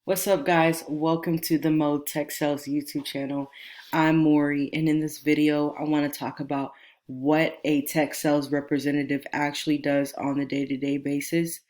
What's up, guys? Welcome to the MoTechSales YouTube channel. I'm Maury, and in this video, I want to talk about what a tech sales representative actually does on a day-to-day basis.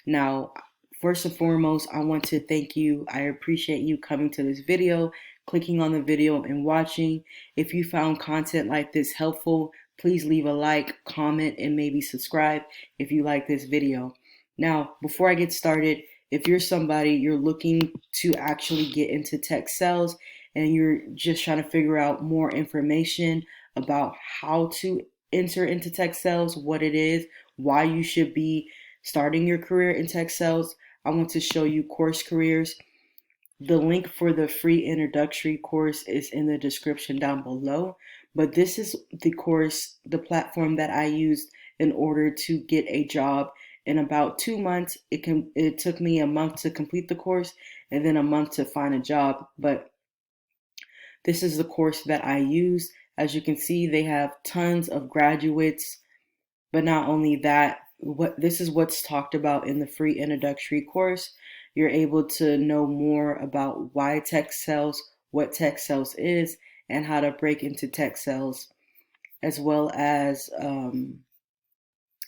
Now, first and foremost, I want to thank you. I appreciate you coming to this video, clicking on the video, and watching. If you found content like this helpful, please leave a like, comment, and maybe subscribe if you like this video. Now, before I get started, if you're somebody you're looking to actually get into tech sales and you're just trying to figure out more information about how to enter into tech sales, what it is, why you should be starting your career in tech sales, I want to show you Course Careers. The link for the free introductory course is in the description down below, but this is the course, the platform that I used in order to get a job in about 2 months. It took me a month to complete the course and then a month to find a job, but this is the course that I used. As you can see, they have tons of graduates, but not only that, this is what's talked about in the free introductory course. You're able to know more about why tech sales, what tech sales is, and how to break into tech sales, as well as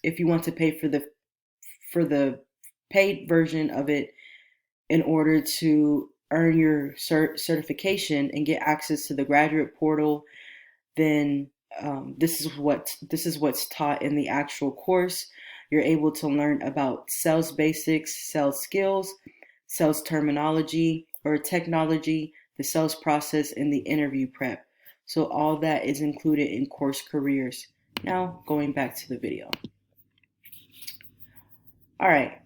if you want to pay for the paid version of it in order to earn your certification and get access to the graduate portal, then this is what's taught in the actual course. You're able to learn about sales basics, sales skills, sales terminology or technology, the sales process, and the interview prep. So all that is included in Course Careers. Now, going back to the video. All right.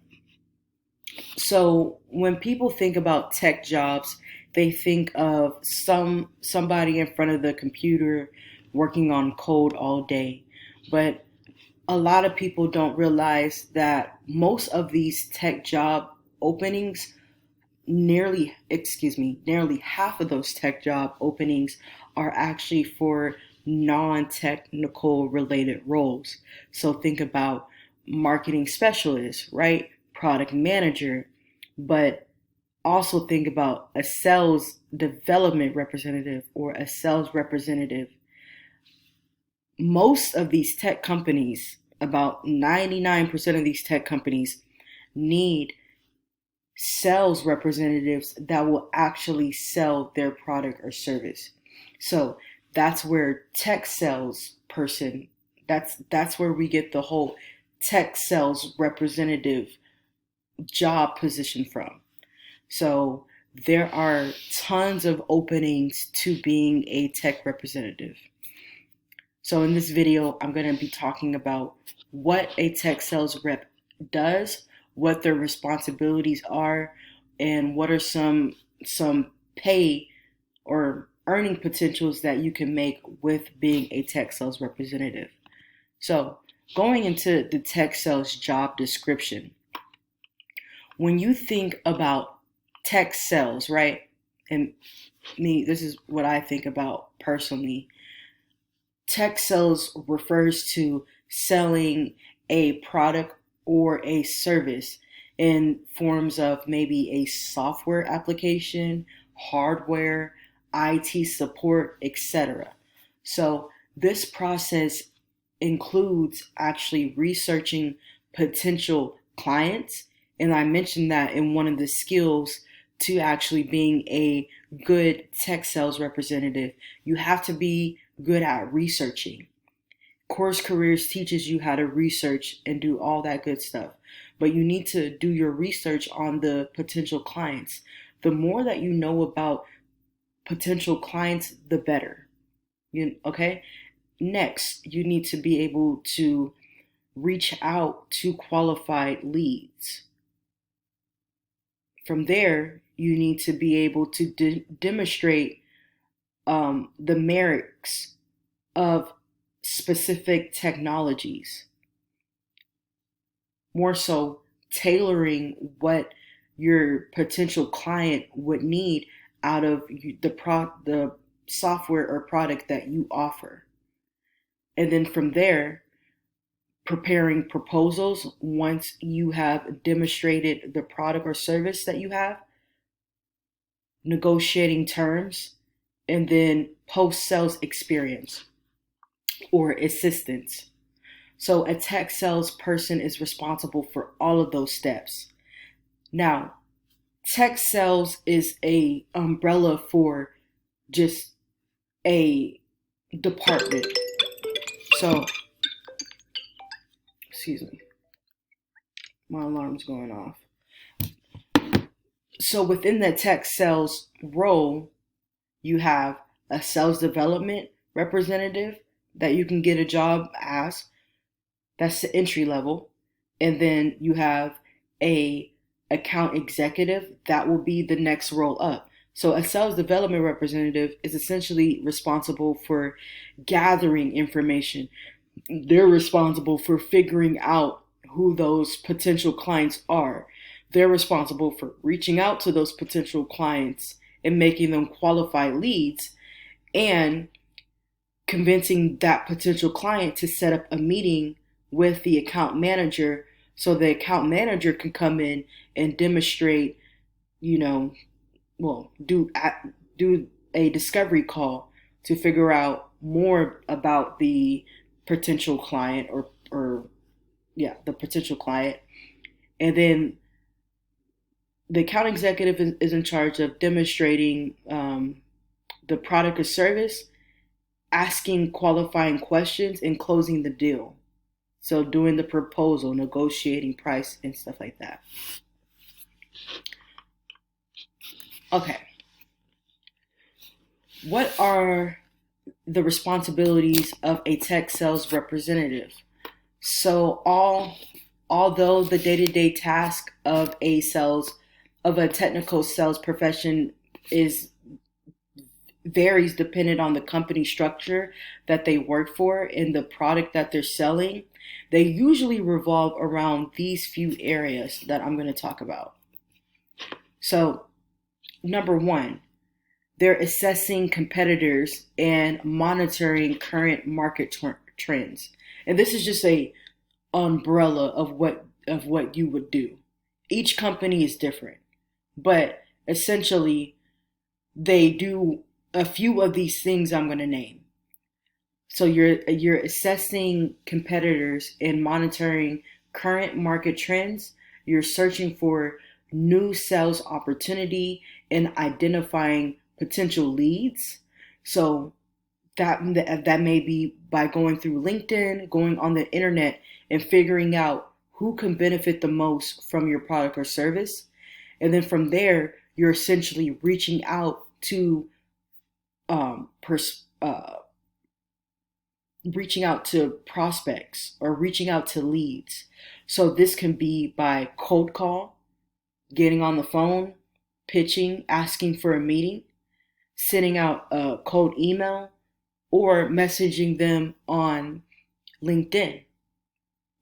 So when people think about tech jobs, they think of somebody in front of the computer working on code all day. But a lot of people don't realize that most of these tech job openings, nearly half of those tech job openings are actually for non-technical related roles. So think about marketing specialist, right? Product manager, but also think about a sales development representative or a sales representative. Most of these tech companies, about 99% of these tech companies, need sales representatives that will actually sell their product or service. So that's where tech sales person, that's where we get the whole tech sales representative job position from. So there are tons of openings to being a tech representative. So in this video, I'm going to be talking about what a tech sales rep does, what their responsibilities are, and what are some pay or earning potentials that you can make with being a tech sales representative. So going into the tech sales job description, when you think about tech sales, right? And this is what I think about personally. Tech sales refers to selling a product or a service in forms of maybe a software application, hardware, IT support, etc. So this process includes actually researching potential clients. And I mentioned that in one of the skills to actually being a good tech sales representative. You have to be good at researching. Course Careers teaches you how to research and do all that good stuff. But you need to do your research on the potential clients. The more that you know about potential clients, the better. Okay? Next, you need to be able to reach out to qualified leads. From there, you need to be able to demonstrate the merits of specific technologies. More so, tailoring what your potential client would need out of the software or product that you offer. And then from there, preparing proposals once you have demonstrated the product or service that you have. negotiating terms, and then post-sales experience or assistance. So a tech salesperson is responsible for all of those steps. Now, tech sales is a umbrella for just a department. So, excuse me, my alarm's going off. So within the tech sales role, you have a sales development representative that you can get a job as. That's the entry level. And then you have a account executive that will be the next role up. So a sales development representative is essentially responsible for gathering information. They're responsible for figuring out who those potential clients are. They're responsible for reaching out to those potential clients and making them qualified leads and convincing that potential client to set up a meeting with the account manager so the account manager can come in and demonstrate, do a discovery call to figure out more about the potential client the potential client. And then the account executive is in charge of demonstrating the product or service, asking qualifying questions, and closing the deal. So doing the proposal, negotiating price, and stuff like that. Okay. What are the responsibilities of a tech sales representative? So although the day-to-day task of a technical sales profession varies dependent on the company structure that they work for and the product that they're selling, they usually revolve around these few areas that I'm going to talk about. So, number one, they're assessing competitors and monitoring current market trends. And this is just a umbrella of what you would do. Each company is different, but essentially they do a few of these things I'm going to name. So you're assessing competitors and monitoring current market trends. You're searching for new sales opportunity and identifying potential leads. So that may be by going through LinkedIn, going on the internet, and figuring out who can benefit the most from your product or service. And then from there, you're essentially reaching out to prospects or reaching out to leads. So this can be by cold call, getting on the phone, pitching, asking for a meeting, sending out a cold email, or messaging them on LinkedIn,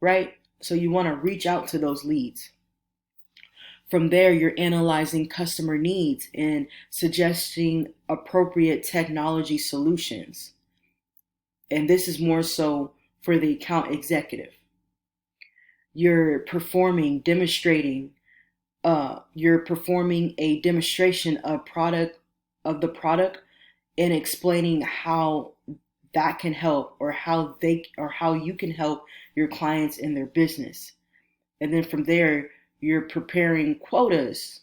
right? So you want to reach out to those leads. From there, you're analyzing customer needs and suggesting appropriate technology solutions. And this is more so for the account executive. You're performing a demonstration of the product and explaining how that can help or how you can help your clients in their business. And then from there, you're preparing quotes.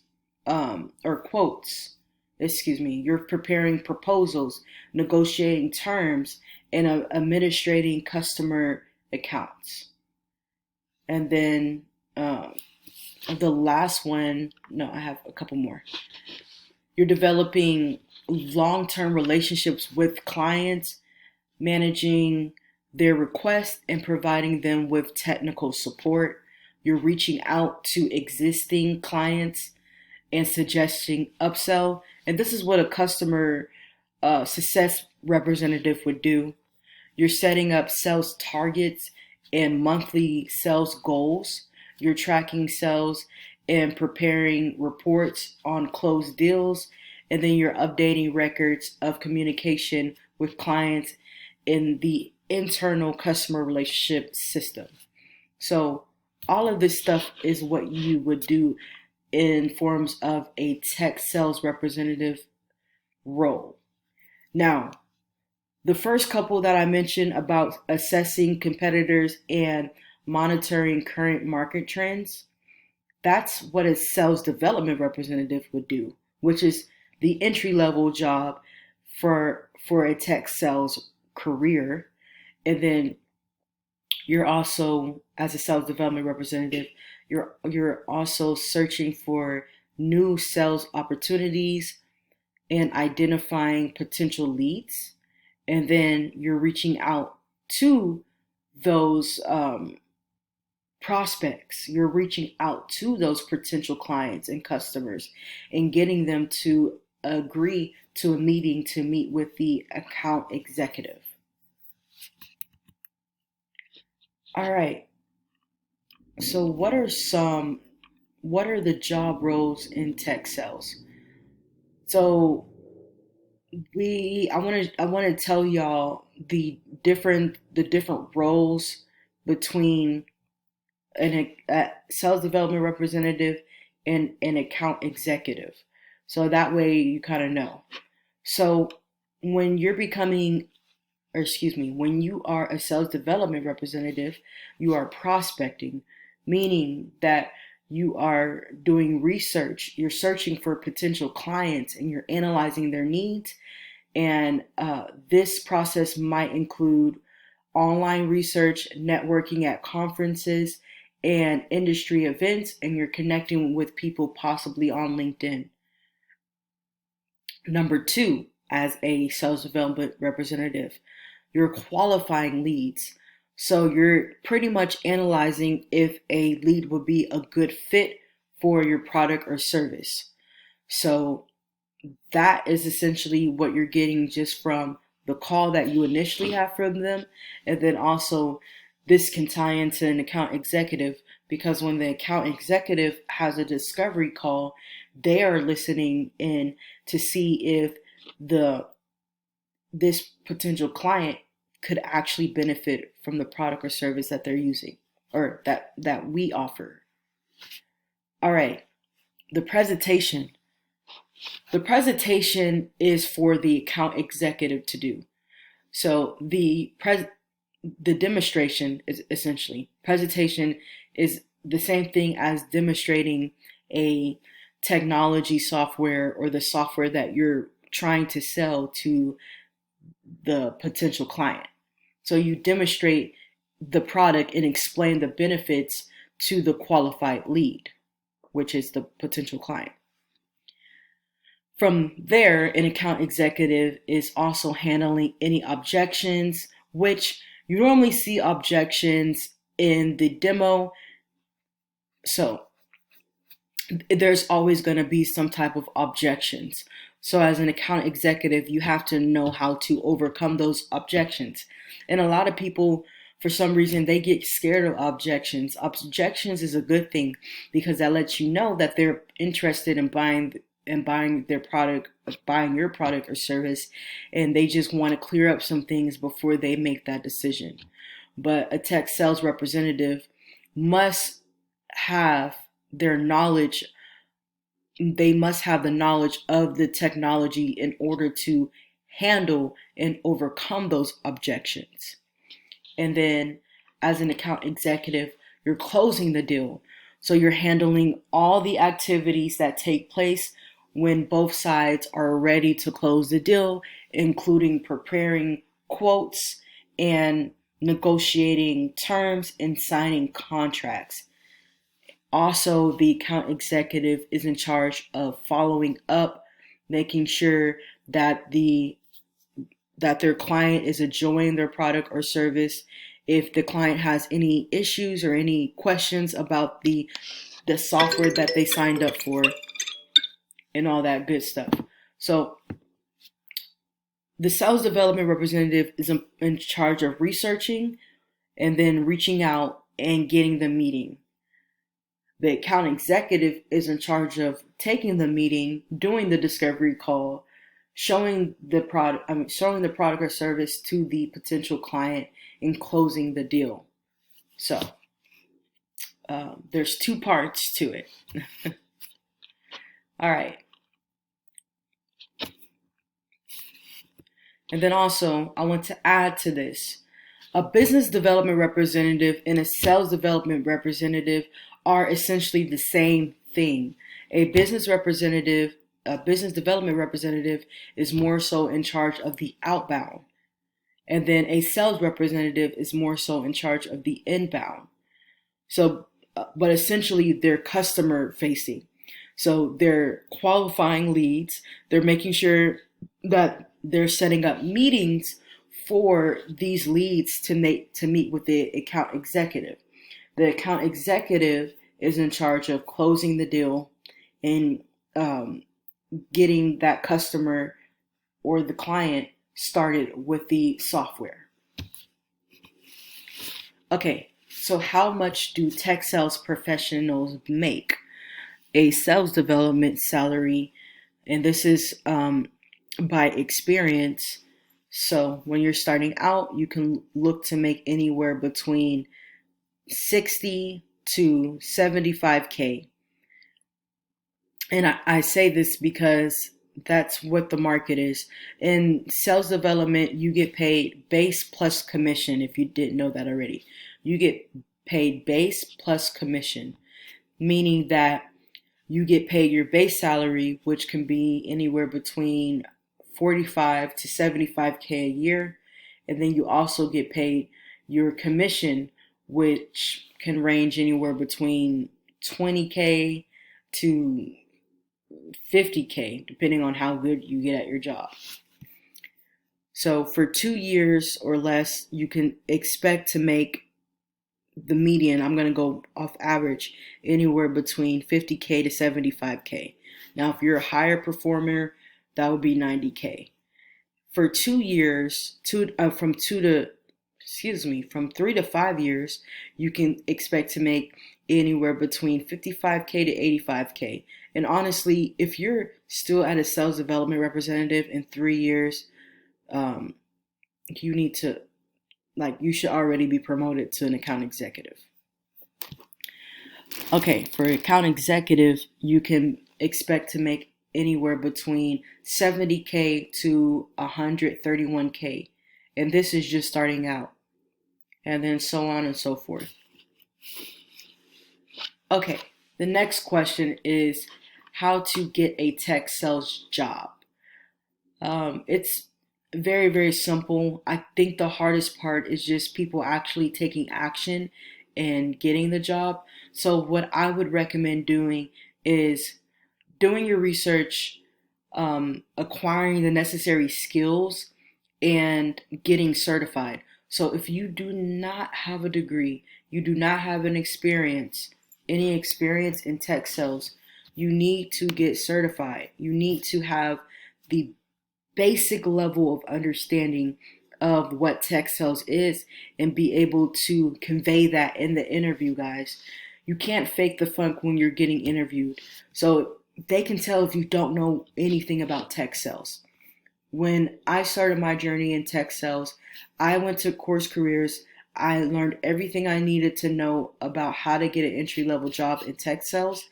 You're preparing proposals, negotiating terms, and administrating customer accounts. And then the last one, I have a couple more. You're developing long-term relationships with clients, managing their requests and providing them with technical support. You're reaching out to existing clients and suggesting upsell. And this is what a customer success representative would do. You're setting up sales targets and monthly sales goals. You're tracking sales and preparing reports on closed deals. And then you're updating records of communication with clients in the internal customer relationship system. So all of this stuff is what you would do in forms of a tech sales representative role. Now, the first couple that I mentioned about assessing competitors and monitoring current market trends, that's what a sales development representative would do, which is the entry level job for a tech sales career. And then you're also, as a sales development representative, you're also searching for new sales opportunities and identifying potential leads, and then you're reaching out to those prospects. You're reaching out to those potential clients and customers and getting them to agree to a meeting to meet with the account executive. All right. So what are the job roles in tech sales? So I want to tell y'all the different roles between a sales development representative and an account executive. So that way you kind of know. So when you're becoming, or excuse me, when you are a sales development representative, you are prospecting, meaning that you are doing research, you're searching for potential clients and you're analyzing their needs. And this process might include online research, networking at conferences and industry events, and you're connecting with people possibly on LinkedIn. Number two, as a sales development representative, you're qualifying leads. So you're pretty much analyzing if a lead would be a good fit for your product or service. So that is essentially what you're getting just from the call that you initially have from them. And then also this can tie into an account executive, because when the account executive has a discovery call, they are listening in to see if this potential client could actually benefit from the product or service that they're using or that we offer. All right, the presentation. The presentation is for the account executive to do. So the demonstration is essentially, presentation is the same thing as demonstrating a technology software or the software that you're trying to sell to the potential client. So you demonstrate the product and explain the benefits to the qualified lead, which is the potential client. From there, an account executive is also handling any objections, which you normally see objections in the demo. So there's always going to be some type of objections. So as an account executive, you have to know how to overcome those objections. And a lot of people, for some reason, they get scared of objections. Objections is a good thing because that lets you know that they're interested in buying their product, buying your product or service, and they just want to clear up some things before they make that decision. But a tech sales representative must have their knowledge. They must have the knowledge of the technology in order to handle and overcome those objections. And then as an account executive, you're closing the deal. So you're handling all the activities that take place when both sides are ready to close the deal, including preparing quotes and negotiating terms and signing contracts. Also, the account executive is in charge of following up, making sure that their client is enjoying their product or service. If the client has any issues or any questions about the software that they signed up for and all that good stuff. So the sales development representative is in charge of researching and then reaching out and getting the meeting. The account executive is in charge of taking the meeting, doing the discovery call, showing the product or service to the potential client, and closing the deal. So there's two parts to it. All right. And then also, I want to add to this. A business development representative and a sales development representative are essentially the same thing. A business representative, a business development representative is more so in charge of the outbound. And then a sales representative is more so in charge of the inbound. So, but essentially they're customer facing. So they're qualifying leads. They're making sure that they're setting up meetings for these leads to meet with the account executive. The account executive is in charge of closing the deal and getting that customer or the client started with the software. Okay, so how much do tech sales professionals make? A sales development salary, and this is by experience. So when you're starting out, you can look to make anywhere between 60 to 75K. And I say this because that's what the market is. In sales development, you get paid base plus commission. If you didn't know that already, you get paid base plus commission, meaning that you get paid your base salary, which can be anywhere between 45 to 75K a year. And then you also get paid your commission, which can range anywhere between 20K to 50K, depending on how good you get at your job. So for 2 years or less, you can expect to make the median, I'm going to go off average, anywhere between 50K to 75K. Now, if you're a higher performer, that would be 90K. For 2 years, from 3 to 5 years, you can expect to make anywhere between 55K to 85K. And honestly, if you're still at a sales development representative in 3 years, you need to, you should already be promoted to an account executive. Okay, for account executive, you can expect to make anywhere between 70K to 131K. And this is just starting out. And then so on and so forth. Okay, the next question is how to get a tech sales job. It's very, very simple. I think the hardest part is just people actually taking action and getting the job. So what I would recommend doing is doing your research, acquiring the necessary skills, and getting certified. So if you do not have a degree, you do not have any experience in tech sales, you need to get certified. You need to have the basic level of understanding of what tech sales is and be able to convey that in the interview, guys. You can't fake the funk when you're getting interviewed. So they can tell if you don't know anything about tech sales. When I started my journey in tech sales, I went to Course Careers. I learned everything I needed to know about how to get an entry-level job in tech sales,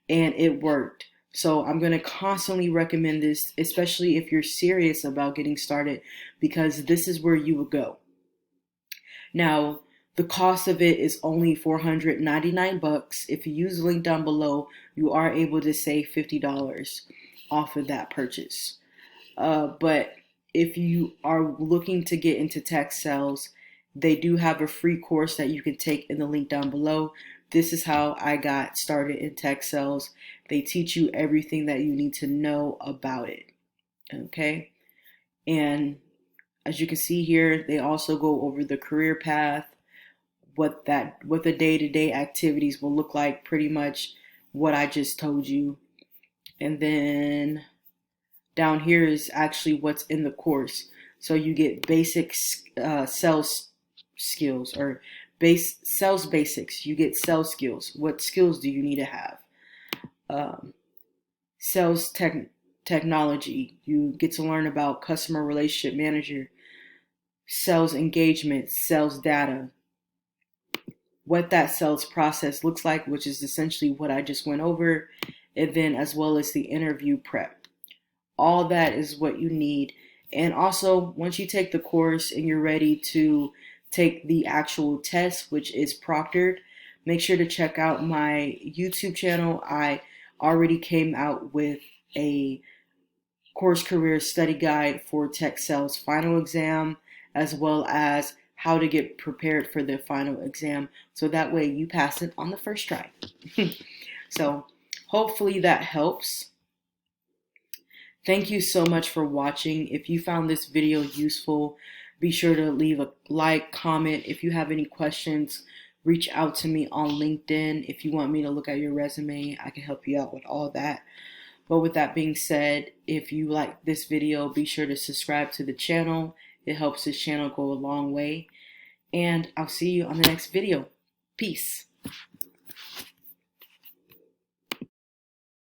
and it worked. So I'm going to constantly recommend this, especially if you're serious about getting started, because this is where you will go. Now, the cost of it is only $499. If you use the link down below, you are able to save $50 off of that purchase. But if you are looking to get into tech sales, they do have a free course that you can take in the link down below. This is how I got started in tech sales. They teach you everything that you need to know about it. Okay? And as you can see here, they also go over the career path, what the day-to-day activities will look like, pretty much what I just told you. And then down here is actually what's in the course. So you get basic sales skills, or sales basics. You get sales skills. What skills do you need to have? Sales technology. You get to learn about customer relationship manager, sales engagement, sales data, what that sales process looks like, which is essentially what I just went over. and then as well as the interview prep. All that is what you need. And also, once you take the course and you're ready to take the actual test, which is proctored, make sure to check out my YouTube channel. I already came out with a course career study guide for tech sales final exam, as well as how to get prepared for the final exam. So that way you pass it on the first try. So hopefully that helps. Thank you so much for watching. If you found this video useful, be sure to leave a like, comment. If you have any questions, reach out to me on LinkedIn. If you want me to look at your resume, I can help you out with all that. But with that being said, if you like this video, be sure to subscribe to the channel. It helps this channel go a long way. And I'll see you on the next video. Peace.